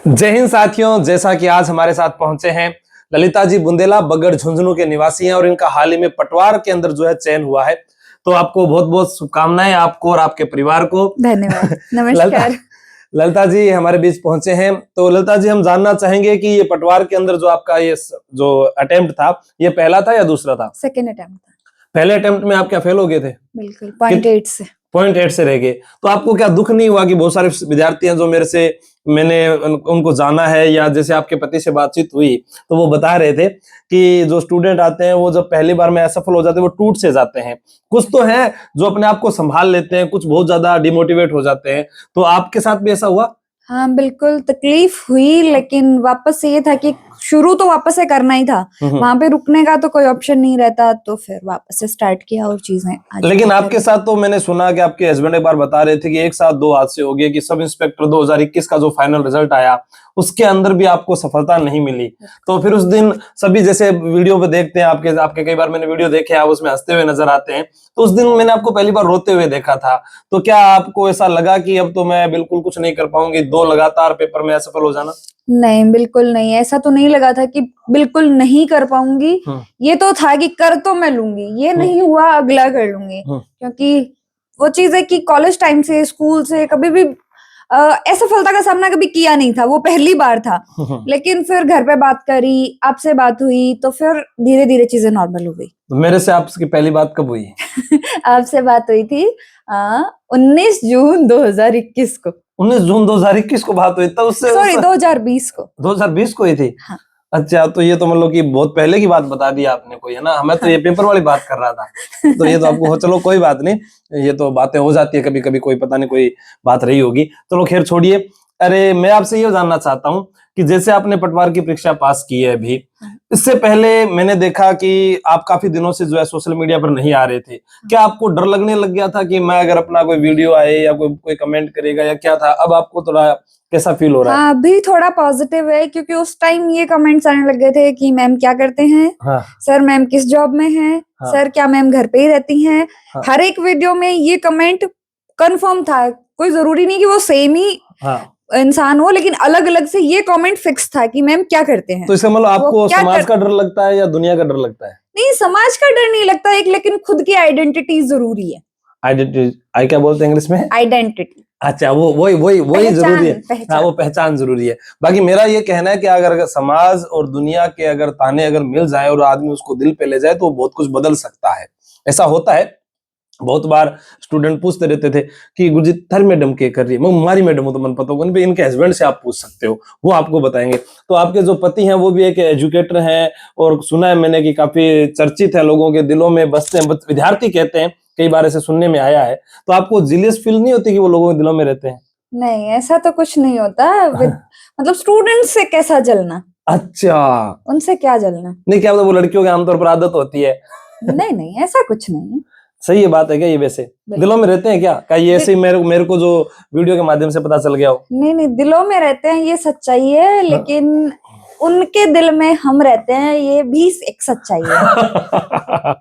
जय हिंद साथियों, जैसा कि आज हमारे साथ पहुंचे हैं ललिता जी बुंदेला, बगड़ झुंझुनू के निवासी हैं और इनका हाल ही में पटवार के अंदर जो है चयन हुआ है। तो आपको बहुत बहुत शुभकामनाएं, आपको और आपके परिवार को। धन्यवाद। नमस्कार। ललिता जी हमारे बीच पहुंचे हैं। तो ललिता जी, हम जानना चाहेंगे कि ये पटवार के अंदर जो आपका ये जो अटेम्प्ट था, ये पहला था या दूसरा था? सेकेंड अटेम्प्ट था। पहले अटेम्प्ट में आप क्या फेल हो गए थे? बिल्कुल, 0.8 से। 0.8 से रह गए। तो आपको क्या दुख नहीं हुआ कि बहुत सारे विद्यार्थी हैं जो मैंने उनको जाना है, या जैसे आपके पति से बातचीत हुई तो वो बता रहे थे कि जो स्टूडेंट आते हैं वो जब पहली बार में असफल हो जाते हैं वो टूट से जाते हैं। कुछ तो हैं जो अपने आप को संभाल लेते हैं, कुछ बहुत ज्यादा डिमोटिवेट हो जाते हैं। तो आपके साथ भी ऐसा हुआ? हाँ बिल्कुल, तकलीफ हुई, लेकिन वापस से ये था कि शुरू तो वापस से करना ही था। वहां पे रुकने का तो कोई ऑप्शन नहीं रहता, तो फिर वापस से स्टार्ट किया और चीजें। लेकिन आपके साथ तो मैंने सुना कि आपके हस्बैंड एक बार बता रहे थे कि एक साथ दो हादसे हो गए, कि सब इंस्पेक्टर 2021 का जो फाइनल रिजल्ट आया उसके अंदर भी आपको सफलता नहीं मिली। तो फिर उस दिन सभी, जैसे वीडियो पे देखते हैं आपके कई बार मैंने वीडियो देखे, आप उसमें हंसते हुए नजर आते हैं, तो उस दिन मैंने आपको पहली बार रोते हुए देखा था। तो क्या आपको ऐसा लगा कि अब तो मैं बिल्कुल कुछ नहीं कर पाऊंगी, 2 लगातार पेपर में असफल हो जाना? नहीं, बिल्कुल नहीं, ऐसा तो नहीं लगा था कि बिल्कुल नहीं कर पाऊंगी। ये तो था कि कर तो मैं लूंगी, ये नहीं हुआ अगला कर लूंगी। क्योंकि वो चीज है कि कॉलेज टाइम से, स्कूल से कभी भी असफलता का सामना कभी किया नहीं था, वो पहली बार था। लेकिन फिर घर पे बात करी, आपसे बात हुई, तो फिर धीरे धीरे चीजें नॉर्मल हो गई। तो मेरे से आपकी पहली बात कब हुई? आपसे बात हुई थी 19 जून 2021 को। 19 जून 2021 को बात हुई? तब उससे सॉरी, 2020 को। 2020 को ही थी? हाँ। अच्छा, तो ये तो मतलब कि बहुत पहले की बात बता दी आपने कोई, है ना? हमें तो ये पेपर वाली बात कर रहा था। तो ये तो आपको चलो कोई बात नहीं, ये तो बातें हो जाती है कभी कभी, कोई पता नहीं कोई बात रही होगी। चलो खैर छोड़िए। अरे मैं आपसे ये जानना चाहता हूँ कि जैसे आपने पटवार की परीक्षा पास की है अभी, इससे पहले मैंने देखा कि आप काफी दिनों से जो है सोशल मीडिया पर नहीं आ रहे थे। क्या आपको डर लगने लग गया था कि मैं अगर अपना कोई वीडियो आए या कोई कमेंट करेगा, या क्या था? अब आपको थोड़ा कैसा फील हो रहा है? हाँ, अभी थोड़ा पॉजिटिव है, क्योंकि उस टाइम ये कमेंट्स आने लग गए थे कि मैम क्या करते हैं, सर मैम किस जॉब में हैं, सर क्या मैम घर पे ही रहती हैं। हर एक वीडियो में ये कमेंट कंफर्म था, कोई जरूरी नहीं कि वो सेम ही इंसान हो, लेकिन अलग अलग से ये कमेंट फिक्स था कि मैम क्या करते हैं। तो इसका मतलब आपको समाज का डर लगता है या दुनिया का डर लगता है? नहीं, समाज का डर नहीं लगता एक, लेकिन खुद की आइडेंटिटी जरूरी है। आइडेंटिटी क्या बोलते हैं इंग्लिश में? आइडेंटिटी। अच्छा, वही जरूरी है। हाँ, वो पहचान जरूरी है। बाकी मेरा ये कहना है कि अगर समाज और दुनिया के अगर ताने अगर मिल जाए और आदमी उसको दिल पे ले जाए तो बहुत कुछ बदल सकता है। ऐसा होता है, बहुत बार स्टूडेंट पूछते रहते थे कि गुरुजी थर मैडम क्या कर रही है, हमारी मैडम हो तो मन पता होगा, इनके हस्बैंड से आप पूछ सकते हो, वो आपको बताएंगे। तो आपके जो पति हैं वो भी एक एजुकेटर हैं, और सुना है मैंने कि काफी चर्चित है, लोगों के दिलों में बसते हैं, विद्यार्थी कहते हैं, कई बार ऐसे सुनने में आया है। तो आपको जीलियस फील नहीं होती कि वो लोगों के दिलों में रहते हैं? नहीं, ऐसा तो कुछ नहीं होता। मतलब स्टूडेंट से कैसा जलना? अच्छा, उनसे क्या जलना? नहीं, क्या वो लड़कियों के आमतौर पर आदत होती है? नहीं, ऐसा कुछ नहीं है। सही है, बात है क्या ये? वैसे दिलों में रहते हैं क्या? ये ऐसे ही मेरे को जो वीडियो के माध्यम से पता चल गया हो? नहीं, दिलों में रहते हैं, ये सच्चाई है, लेकिन उनके दिल में हम रहते हैं, ये भी एक सच्चाई है।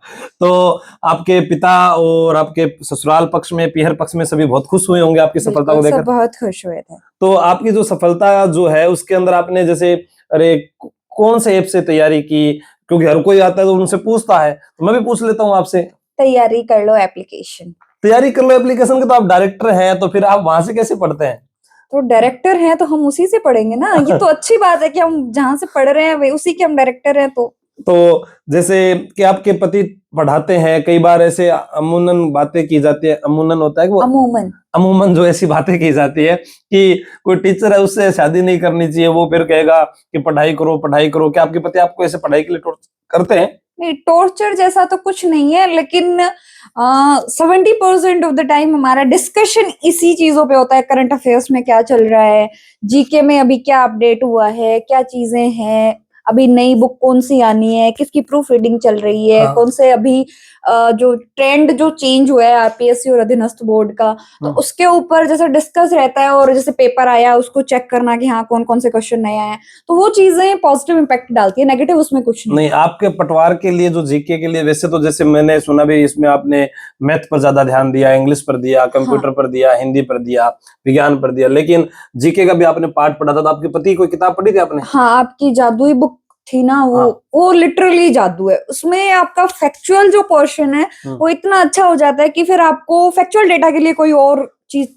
तो आपके पिता और आपके ससुराल पक्ष में, पीहर पक्ष में सभी बहुत खुश हुए होंगे आपकी सफलता को देखकर? सब बहुत खुश हुए थे। तो आपकी जो सफलता जो है उसके अंदर आपने जैसे, अरे कौन से ऐप से तैयारी की? क्योंकि हर कोई आता है तो उनसे पूछता है, तो मैं भी पूछ लेता हूँ आपसे। तैयारी कर लो एप्लीकेशन। तैयारी कर लो एप्लीकेशन के? तो आप डायरेक्टर हैं, तो फिर आप वहां से कैसे पढ़ते हैं? तो डायरेक्टर हैं तो हम उसी से पढ़ेंगे ना। ये तो अच्छी बात है कि हम जहां से पढ़ रहे हैं वे उसी के हम डायरेक्टर हैं। तो जैसे कि आपके पति पढ़ाते हैं, कई बार ऐसे अमूमन बातें की जाती है, अमूमन होता है कि वो अमूमन जो ऐसी बातें की जाती है कि कोई टीचर है उससे शादी नहीं करनी चाहिए, वो फिर कहेगा कि पढ़ाई करो पढ़ाई करो। क्या आपके पति आपको ऐसे पढ़ाई के लिए करते हैं? नहीं, टॉर्चर जैसा तो कुछ नहीं है, लेकिन 70% ऑफ द टाइम हमारा डिस्कशन इसी चीजों पे होता है। करंट अफेयर्स में क्या चल रहा है, जीके में अभी क्या अपडेट हुआ है, क्या चीजें हैं, अभी नई बुक कौन सी आनी है, किसकी प्रूफ रीडिंग चल रही है, कौन से अभी जो ट्रेंड जो चेंज हुआ है आरपीएससी और अधीनस्थ बोर्ड का, तो उसके ऊपर जैसे डिस्कस रहता है, और जैसे पेपर आया उसको चेक करना कि हाँ कौन कौन से क्वेश्चन नए आए हैं, तो वो चीजें पॉजिटिव इम्पैक्ट डालती है, नेगेटिव उसमें कुछ नहीं। आपके पटवार के लिए जो जीके के लिए, वैसे तो जैसे मैंने सुना भी इसमें आपने मैथ पर ज्यादा ध्यान दिया, इंग्लिश पर दिया, कंप्यूटर पर दिया, हिंदी पर दिया, विज्ञान पर दिया, लेकिन जीके का भी आपने पार्ट पढ़ा था। तो आपके पति कोई किताब पढ़ी थी आपने? हाँ, आपकी जादुई बुक थी ना, वो लिटरली जादू है। उसमें आपका फैक्चुअल जो पोर्शन है वो इतना अच्छा हो जाता है कि फिर आपको फैक्चुअल डेटा के लिए कोई और चीज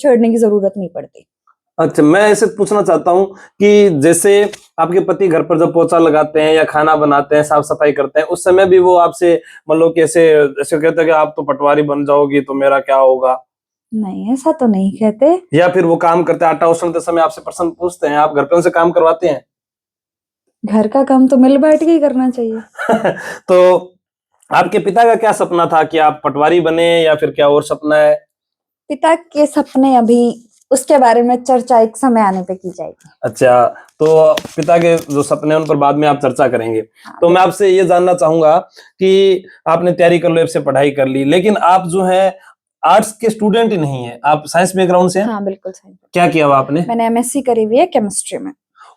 छेड़ने की जरूरत नहीं पड़ती। अच्छा, मैं ऐसे पूछना चाहता हूँ कि जैसे आपके पति घर पर जब पोछा लगाते हैं या खाना बनाते हैं, साफ सफाई करते हैं, उस समय भी वो आपसे मतलब कैसे ऐसे कहते हैं कि आप तो पटवारी बन जाओगी तो मेरा क्या होगा? नहीं, ऐसा तो नहीं कहते। या फिर वो काम करते आटा उसलते समय आपसे प्रश्न पूछते हैं, आप घर पे उनसे काम करवाते हैं? घर का काम तो मिल बैठ के ही करना चाहिए। तो आपके पिता का क्या सपना था कि आप पटवारी बने, या फिर क्या और सपना है? पिता के सपने अभी उसके बारे में चर्चा एक समय आने पे की जाएगी। अच्छा, तो पिता के जो सपने उन पर बाद में आप चर्चा करेंगे। हाँ, तो मैं आपसे ये जानना चाहूंगा कि आपने तैयारी कर लो, से पढ़ाई कर ली, लेकिन आप जो है आर्ट्स के स्टूडेंट ही नहीं है, आप साइंस बैकग्राउंड से हैं? हाँ, बिल्कुल साइंस। क्या किया हुआ आपने? मैंने एमएससी करी हुई है केमिस्ट्री में।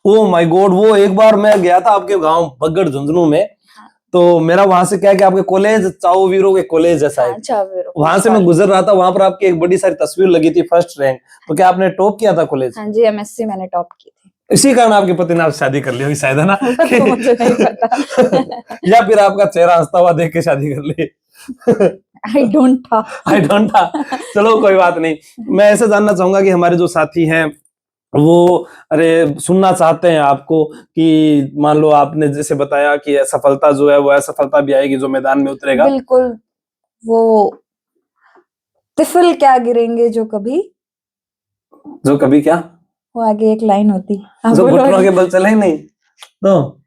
ओह माय गॉड, वो एक बार मैं गया था आपके गांव बगड़ झुंझुनू में, तो मेरा वहां से क्या है कि आपके कॉलेज चाओ वीरो के कॉलेज है शायद, वहां से मैं गुजर रहा था, वहां पर आपकी एक बड़ी सारी तस्वीर लगी थी, फर्स्ट रैंक। तो क्या आपने टॉप किया था कॉलेज? हाँ जी, एमएससी मैंने टॉप की थी। इसी कारण आपके पति ने आपसे शादी कर ली होगी शायद, है ना? तो मुझे नहीं पता। या फिर आपका चेहरा हंसता हुआ देख के शादी कर ली? आई डोंट था। चलो कोई बात नहीं। मैं ऐसे जानना चाहूंगा कि हमारे जो साथी हैं वो अरे सुनना चाहते हैं आपको कि मान लो आपने जैसे बताया कि सफलता जो है वो असफलता भी आएगी जो मैदान में उतरेगा। बिल्कुल, वो तिफिल क्या गिरेंगे जो कभी क्या, वो आगे एक लाइन होती जो घुटनों के बल चले नहीं तो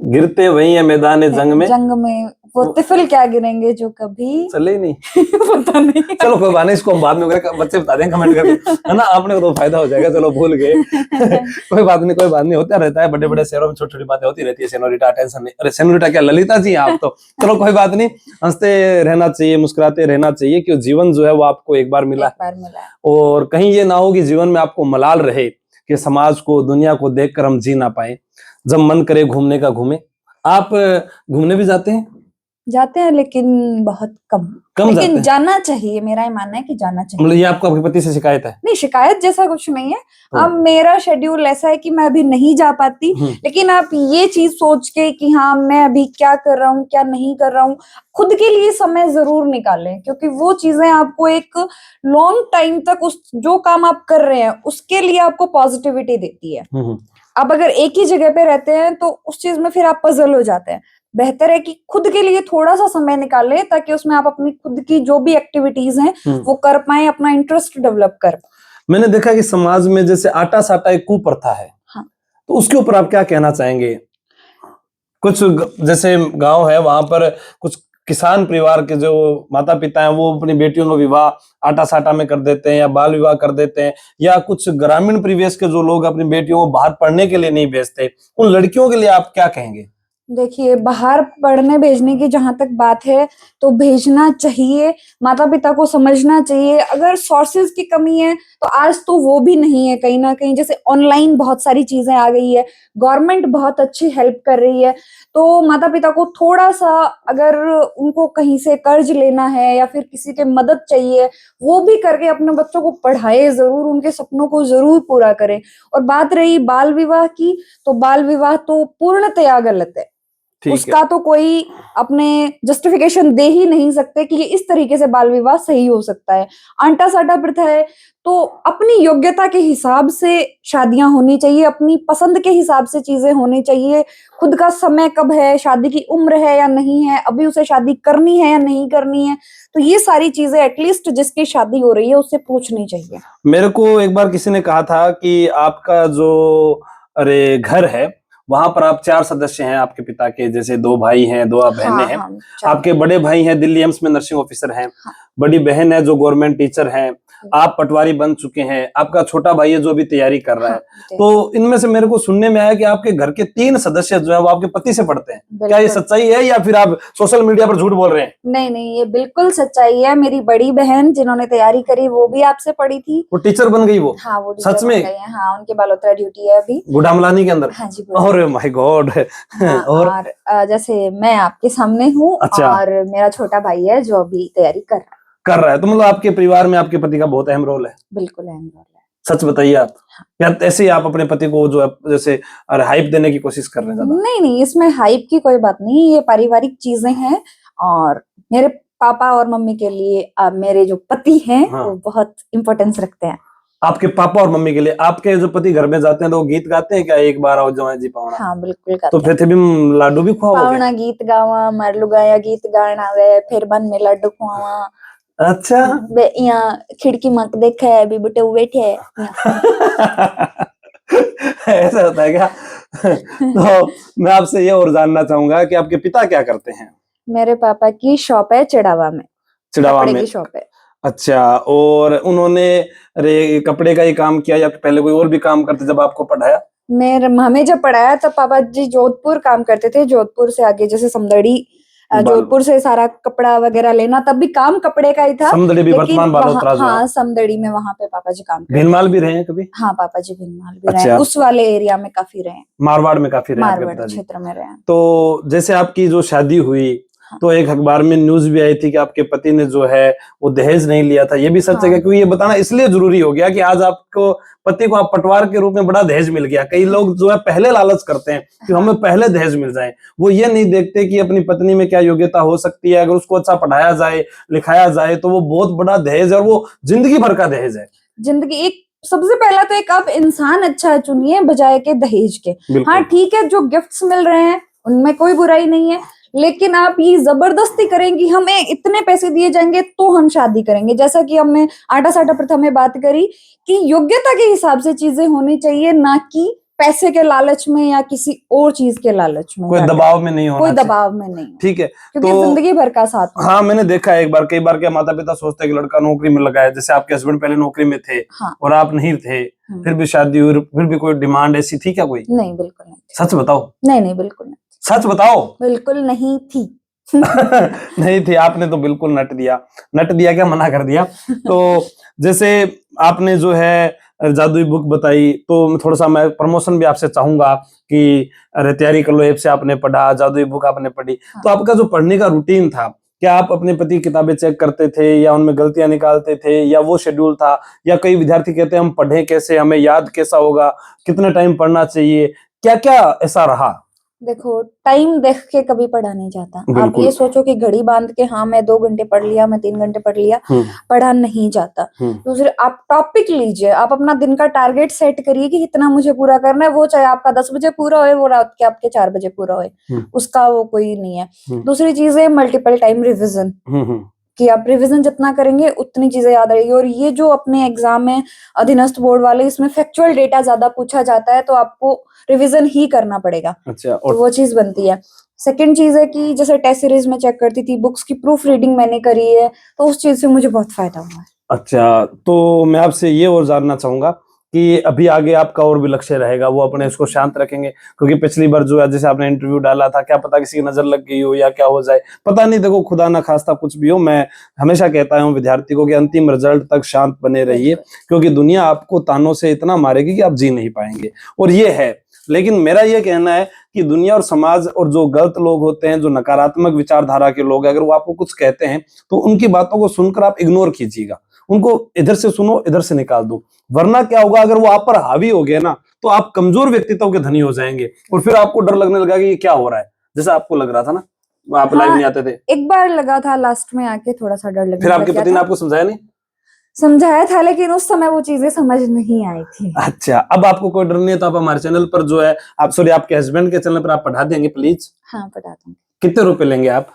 गिरते वही है मैदान जंग में वो तिफिल क्या गिरेंगे जो कभी चले ही नहीं। पता नहीं। चलो कोई बात नहीं, इसको हम बाद में बच्चे बता देंगे कमेंट करके, है ना? आपने तो फायदा हो जाएगा, चलो भूल गए। कोई बात नहीं, होता रहता है, बड़े बड़े शहरों में छोटी छोटी बातें होती रहती है। सेनोरिटा, टेंशन नहीं। अरे सेनोरिटा क्या, ललिता जी आप तो। चलो कोई बात नहीं, हंसते रहना चाहिए, मुस्कुराते रहना चाहिए, क्योंकि जीवन जो है वो आपको एक बार मिला, और कहीं ये ना हो कि जीवन में आपको मलाल रहे कि समाज को, दुनिया को देखकर हम जी ना पाए। जब मन करे घूमने का घूमे। आप घूमने भी जाते हैं? लेकिन बहुत कम लेकिन जाना चाहिए, मेरा ये मानना है कि जाना चाहिए। मतलब ये आपको आपके पति से शिकायत है? नहीं, शिकायत जैसा कुछ नहीं है। अब मेरा शेड्यूल ऐसा है कि मैं अभी नहीं जा पाती, लेकिन आप ये चीज सोच के कि हाँ मैं अभी क्या कर रहा हूँ, क्या नहीं कर रहा हूँ, खुद के लिए समय जरूर निकालें, क्योंकि वो चीजें आपको एक लॉन्ग टाइम तक उस जो काम आप कर रहे हैं उसके लिए आपको पॉजिटिविटी देती है। आप अगर एक ही जगह पे रहते हैं तो उस चीज में फिर आप पजल हो जाते हैं। बेहतर है कि खुद के लिए थोड़ा सा समय निकालें, ताकि उसमें आप अपनी खुद की जो भी एक्टिविटीज हैं वो कर पाए, अपना इंटरेस्ट डेवलप कर पाए। मैंने देखा कि समाज में जैसे आटा साटा एक कुप्रथा है। हाँ। तो उसके ऊपर आप क्या कहना चाहेंगे? कुछ जैसे गांव है, वहां पर कुछ किसान परिवार के जो माता पिता हैं वो अपनी बेटियों का विवाह आटा साटा में कर देते हैं, या बाल विवाह कर देते हैं, या कुछ ग्रामीण परिवेश के जो लोग अपनी बेटियों को बाहर पढ़ने के लिए नहीं भेजते, उन लड़कियों के लिए आप क्या कहेंगे? देखिए, बाहर पढ़ने भेजने की जहां तक बात है तो भेजना चाहिए, माता पिता को समझना चाहिए। अगर सोर्सेज की कमी है तो आज तो वो भी नहीं है, कहीं ना कहीं जैसे ऑनलाइन बहुत सारी चीजें आ गई है, गवर्नमेंट बहुत अच्छी हेल्प कर रही है, तो माता पिता को थोड़ा सा, अगर उनको कहीं से कर्ज लेना है या फिर किसी के मदद चाहिए, वो भी करके अपने बच्चों को पढ़ाए जरूर, उनके सपनों को जरूर पूरा करें। और बात रही बाल विवाह की, तो बाल विवाह तो पूर्णतया गलत है। उसका तो कोई अपने जस्टिफिकेशन दे ही नहीं सकते कि ये इस तरीके से बाल विवाह सही हो सकता है। आंटा साटा प्रथा है, तो अपनी योग्यता के हिसाब से शादियां होनी चाहिए, अपनी पसंद के हिसाब से चीजें होनी चाहिए। खुद का समय कब है, शादी की उम्र है या नहीं है, अभी उसे शादी करनी है या नहीं करनी है, तो ये सारी चीजें एटलीस्ट जिसकी शादी हो रही है उससे पूछनी चाहिए। मेरे को एक बार किसी ने कहा था कि आपका जो घर है वहां पर आप 4 सदस्य हैं आपके पिता के, जैसे 2 भाई हैं, 2 बहनें हैं। आपके बड़े भाई हैं दिल्ली एम्स में नर्सिंग ऑफिसर हैं। बड़ी बहन है जो गवर्नमेंट टीचर हैं। आप पटवारी बन चुके हैं, आपका छोटा भाई है जो अभी तैयारी कर रहा है, हाँ, तो इनमें से मेरे को सुनने में आया कि आपके घर के 3 सदस्य जो है वो आपके पति से पढ़ते हैं। क्या ये सच्चाई है या फिर आप सोशल मीडिया पर झूठ बोल रहे हैं? नहीं नहीं, ये बिल्कुल सच्चाई है। मेरी बड़ी बहन जिन्होंने तैयारी करी वो भी आपसे पढ़ी थी। वो टीचर बन गई? वो हाँ, वो सच में? हाँ, उनके बालोतरा ड्यूटी है अभी गुडामलानी के अंदर। हाँ जी। अरे माय गॉड। हाँ, और जैसे मैं आपके सामने हूँ। अच्छा। और मेरा छोटा भाई है जो अभी तैयारी कर रहा है। तो मतलब आपके परिवार में आपके पति का बहुत अहम रोल है? बिल्कुल अहम रोल है। सच बताइए आप। या ऐसे ही आप अपने पति को जो जैसे हाइप देने की कोशिश कर रहे हैं? नहीं नहीं, इसमें हाइप की कोई बात नहीं, ये पारिवारिक चीजें हैं। और मेरे पापा और मम्मी के लिए मेरे जो पति हैं वो बहुत इम्पोर्टेंस रखते हैं। आपके पापा और मम्मी के लिए आपके जो पति घर में जाते हैं तो वो गीत गाते हैं क्या? एक बार आओ जवाई जी पावना। हाँ बिल्कुल गाते तो फिर भी लाडू भी खुआओगे? पावना गीत गावा, मारलू गाया गीत गाना वे, फिर बन में लाडू खुआवा। अच्छा। यहाँ खिड़की मक देखा है अभी बुटे बैठे है। ऐसा होता है क्या? तो मैं आपसे ये और जानना चाहूंगा कि आपके पिता क्या करते हैं? मेरे पापा की शॉप है चिड़ावा में। चिड़ावा में की शॉप है। अच्छा, और उन्होंने कपड़े का ही काम किया या पहले कोई और भी काम करते जब आपको पढ़ाया? हमें जब पढ़ाया तब पापा जी जोधपुर काम करते थे। जोधपुर से आगे जैसे समदड़ी, जोधपुर से सारा कपड़ा वगैरह लेना, तब भी काम कपड़े का ही था। समदड़ी भी वर्तमान बालोतरा जो है। हाँ, समदड़ी में वहाँ पे पापा जी काम करते। भीनमाल भी रहे हैं कभी? हाँ, पापा जी भीनमाल भी रहे हैं। उस वाले एरिया में काफी रहे हैं। मारवाड़ में काफी रहे हैं? मारवाड़ क्षेत्र में रहे हैं। तो जैसे आपकी जो शादी हुई तो एक अखबार में न्यूज भी आई थी कि आपके पति ने जो है वो दहेज नहीं लिया था। ये भी सच है क्या? क्योंकि ये बताना इसलिए जरूरी हो गया कि आज आपको पति को आप पटवार के रूप में बड़ा दहेज मिल गया। कई लोग जो है पहले लालच करते हैं कि हमें पहले दहेज मिल जाए, वो ये नहीं देखते कि अपनी पत्नी में क्या योग्यता हो सकती है। अगर उसको अच्छा पढ़ाया जाए, लिखाया जाए तो वो बहुत बड़ा दहेज है और वो जिंदगी भर का दहेज है। जिंदगी एक सबसे पहला तो एक आप इंसान अच्छा चुनिए बजाय के दहेज के। हाँ ठीक है, जो गिफ्ट्स मिल रहे हैं उनमें कोई बुराई नहीं है, लेकिन आप ये जबरदस्ती करेंगी हमें इतने पैसे दिए जाएंगे तो हम शादी करेंगे। जैसा कि हमने आटा साटा प्रथा में बात करी कि योग्यता के हिसाब से चीजें होनी चाहिए, ना कि पैसे के लालच में या किसी और चीज के लालच में। कोई दबाव में नहीं होना, कोई दबाव में नहीं। ठीक है, क्योंकि जिंदगी भर का साथ। हाँ, मैंने देखा है कई बार क्या माता पिता सोचते हैं कि लड़का नौकरी में लगा है। जैसे आपके हस्बैंड पहले नौकरी में थे और आप नहीं थे, फिर भी शादी हुई, फिर भी कोई डिमांड ऐसी थी क्या कोई? नहीं, बिल्कुल नहीं। सच बताओ। नहीं नहीं, बिल्कुल नहीं। सच बताओ। बिल्कुल नहीं थी। नहीं थी। आपने तो बिल्कुल नट दिया क्या, मना कर दिया। तो जैसे आपने जो है जादुई बुक बताई, तो थोड़ा सा मैं प्रमोशन भी आपसे चाहूंगा कि अरे तैयारी कर लो ऐप से आपने पढ़ा, जादुई बुक आपने पढ़ी। तो आपका जो पढ़ने का रूटीन था, क्या आप अपने पति की किताबें चेक करते थे या उनमें गलतियां निकालते थे, या वो शेड्यूल था? या कई विद्यार्थी कहते हैं हम पढ़ें कैसे, हमें याद कैसा होगा, कितना टाइम पढ़ना चाहिए, क्या क्या ऐसा रहा? देखो, टाइम देख के कभी पढ़ा नहीं जाता। आप ये सोचो कि घड़ी बांध के हाँ मैं 2 घंटे पढ़ लिया, मैं 3 घंटे पढ़ लिया, पढ़ा नहीं जाता। दूसरे आप टॉपिक लीजिए, आप अपना दिन का टारगेट सेट करिए कि इतना मुझे पूरा करना है। वो चाहे आपका 10 बजे पूरा होए, वो रात के आपके 4 बजे पूरा होए, उसका वो कोई नहीं है। दूसरी चीज है मल्टीपल टाइम रिविजन, कि आप रिवीजन जितना करेंगे उतनी चीजें याद रहेगी। और ये जो अपने एग्जाम में अधीनस्थ बोर्ड वाले, इसमें फैक्चुअल डेटा ज्यादा पूछा जाता है, तो आपको रिवीजन ही करना पड़ेगा। अच्छा, और तो वो चीज बनती है। सेकंड चीज है कि जैसे टेस्ट सीरीज में चेक करती थी, बुक्स की प्रूफ रीडिंग मैंने करी है, तो उस चीज से मुझे बहुत फायदा हुआ है। अच्छा, तो मैं आपसे ये और जानना चाहूंगा कि अभी आगे आपका और भी लक्ष्य रहेगा, वो अपने इसको शांत रखेंगे? क्योंकि पिछली बार जो है जैसे आपने इंटरव्यू डाला था, क्या पता किसी की नजर लग गई हो या क्या हो जाए, पता नहीं। देखो, खुदा ना खास्ता कुछ भी हो, मैं हमेशा कहता हूँ विद्यार्थी को कि अंतिम रिजल्ट तक शांत बने रहिए, क्योंकि दुनिया आपको तानों से इतना मारेगी कि आप जी नहीं पाएंगे। और ये है, लेकिन मेरा ये कहना है कि दुनिया और समाज और जो गलत लोग होते हैं, जो नकारात्मक विचारधारा के लोग, अगर वो आपको कुछ कहते हैं तो उनकी बातों को सुनकर आप इग्नोर कीजिएगा। उनको इधर से सुनो, इधर से निकाल दो, वरना क्या होगा, अगर वो आप पर हावी हो गए ना, तो आप कमजोर व्यक्तित्व के धनी हो जाएंगे और फिर आपको डर लगने लगा कि ये क्या हो रहा है। जैसा आपको लग रहा था ना, आप लाइव नहीं आते थे। एक बार लगा था लास्ट में आके, थोड़ा सा डर लगने लगा। फिर आपके पति ने आपको समझाया नहीं? समझाया था, लेकिन उस समय वो चीजें समझ नहीं आई थी। अच्छा, अब आपको कोई डर नहीं है तो आप हमारे चैनल पर जो है, आप सॉरी आपके हस्बैंड के चैनल पर आप पढ़ा देंगे प्लीज? हाँ, पढ़ा दूंगी। कितने रुपए लेंगे आप?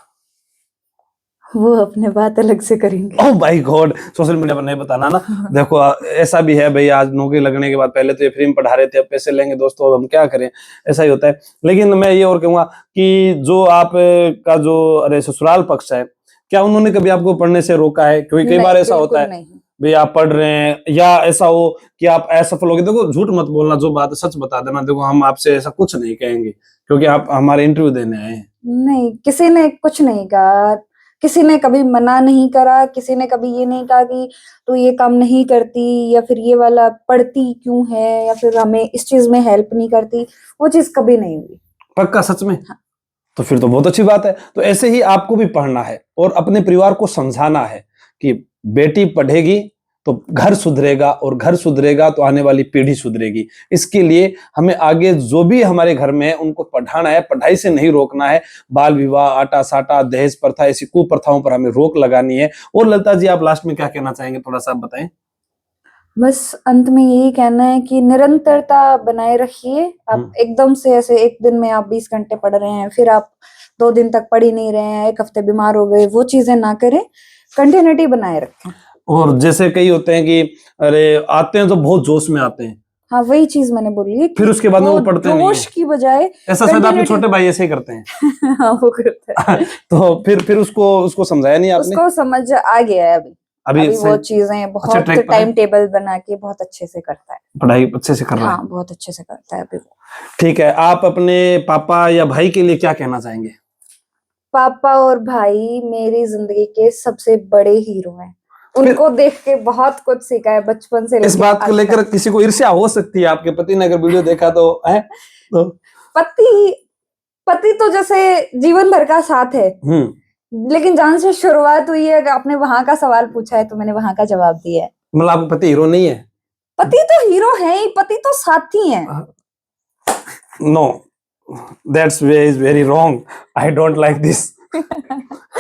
वो अपने बात अलग से करेंगे। Oh my God, social media पर नहीं बताना ना। देखो, ऐसा भी है भाई, आज नौकरी लगने के बाद पहले तो ये फ्री में पढ़ा रहे थे, अब पैसे लेंगे दोस्तों, अब हम क्या करें, ऐसा ही होता है। लेकिन मैं ये और कहूंगा कि जो आप का जो अरे ससुराल पक्ष है, क्या उन्होंने कभी आपको पढ़ने से रोका है? क्योंकि कई बार ऐसा होता है, भाई आप पढ़ रहे हैं या ऐसा हो कि आप असफल हो गए, देखो झूठ मत बोलना, जो बात है सच बता देना। देखो हम आपसे ऐसा कुछ नहीं कहेंगे क्योंकि आप हमारे इंटरव्यू देने आए हैं। नहीं, किसी ने कुछ नहीं कहा, किसी ने कभी मना नहीं करा, किसी ने कभी ये नहीं कहा कि तू ये काम नहीं करती या फिर ये वाला पढ़ती क्यों है या फिर हमें इस चीज में हेल्प नहीं करती, वो चीज कभी नहीं हुई। पक्का सच में? हाँ। तो फिर तो बहुत अच्छी बात है। तो ऐसे ही आपको भी पढ़ना है और अपने परिवार को समझाना है कि बेटी पढ़ेगी तो घर सुधरेगा और घर सुधरेगा तो आने वाली पीढ़ी सुधरेगी। इसके लिए हमें आगे जो भी हमारे घर में है उनको पढ़ाना है, पढ़ाई से नहीं रोकना है। बाल विवाह, आटा साटा, दहेज प्रथा, ऐसी कुप्रथाओं पर हमें रोक लगानी है। और ललिता जी आप लास्ट में क्या कहना चाहेंगे, थोड़ा सा बताएं। बस अंत में यही कहना है कि निरंतरता बनाए रखिए। आप एकदम से ऐसे एक दिन में आप 20 घंटे पढ़ रहे हैं, फिर आप 2 दिन तक पढ़ ही नहीं रहे हैं, 1 हफ्ते बीमार हो गए, वो चीजें ना करें, कंटिन्यूटी बनाए रखें। और जैसे कई होते हैं कि अरे आते हैं तो बहुत जोश में आते हैं, हाँ वही चीज मैंने बोली है, फिर उसके बाद में वो पढ़ते नहीं जोश की बजाय ऐसा शायद आपके छोटे भाई ऐसे ही करते हैं। हाँ वो करते हैं। तो फिर उसको समझाया नहीं आपने? उसको समझ आ गया है अभी वो चीजें बहुत टाइम टेबल बना के बहुत अच्छे से करता है, पढ़ाई अच्छे से कर रहा है। हाँ बहुत अच्छे से करता है अभी वो। ठीक है, आप अपने पापा या भाई के लिए क्या कहना चाहेंगे? पापा और भाई मेरी जिंदगी के सबसे बड़े हीरो हैं, उनको देख के बहुत कुछ सीखा है बचपन से। इस बात को लेकर किसी को ईर्ष्या हो सकती है आपके पति ने अगर वीडियो देखा तो है? तो पति तो जैसे जीवन भर का साथ है, लेकिन जहां से शुरुआत हुई है, आपने वहां का सवाल पूछा है तो मैंने वहां का जवाब दिया है। मतलब आपका पति हीरो नहीं है? पति तो हीरो है ही, पति तो साथी है। No, that's very wrong, I don't like this.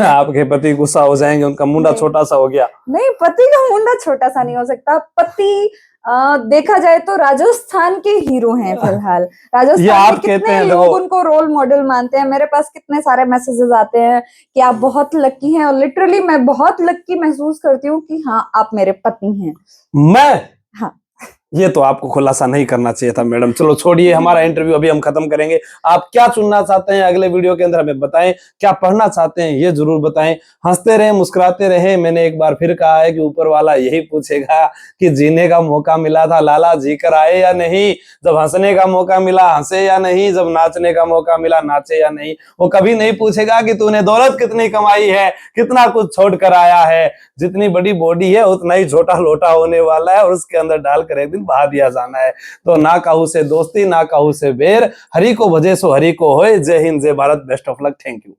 आपके पति गुस्सा हो जाएंगे, उनका मुंडा छोटा सा हो गया। नहीं, पति का मुंडा छोटा सा नहीं हो सकता। पति देखा जाए तो राजस्थान के हीरो हैं फिलहाल। राजस्थान में कितने लोग उनको रोल मॉडल मानते हैं। मेरे पास कितने सारे मैसेजेस आते हैं कि आप बहुत लकी हैं, और लिटरली मैं बहुत लकी महसूस करती हूँ कि हाँ आप मेरे पति हैं। मैं हाँ, ये तो आपको खुलासा नहीं करना चाहिए था मैडम। चलो छोड़िए, हमारा इंटरव्यू अभी हम खत्म करेंगे। आप क्या चुनना चाहते हैं अगले वीडियो के अंदर हमें बताएं, क्या पढ़ना चाहते हैं ये जरूर बताएं। हंसते रहें, मुस्कुराते रहें। मैंने एक बार फिर कहा है कि ऊपर वाला यही पूछेगा कि जीने का मौका मिला था लाला जी कर आए या नहीं, जब हंसने का मौका मिला हंसे या नहीं, जब नाचने का मौका मिला नाचे या नहीं। वो कभी नहीं पूछेगा कि तूने दौलत कितनी कमाई है, कितना कुछ छोड़ कर आया है। जितनी बड़ी बॉडी है उतना ही छोटा लोटा होने वाला है, और उसके अंदर डालकर एक दिन बहा दिया जाना है। तो ना कहू से दोस्ती, ना कहू से बेर, हरि को भजे सो हरि को होए। जय हिंद, जय Bharat, best of luck, thank you.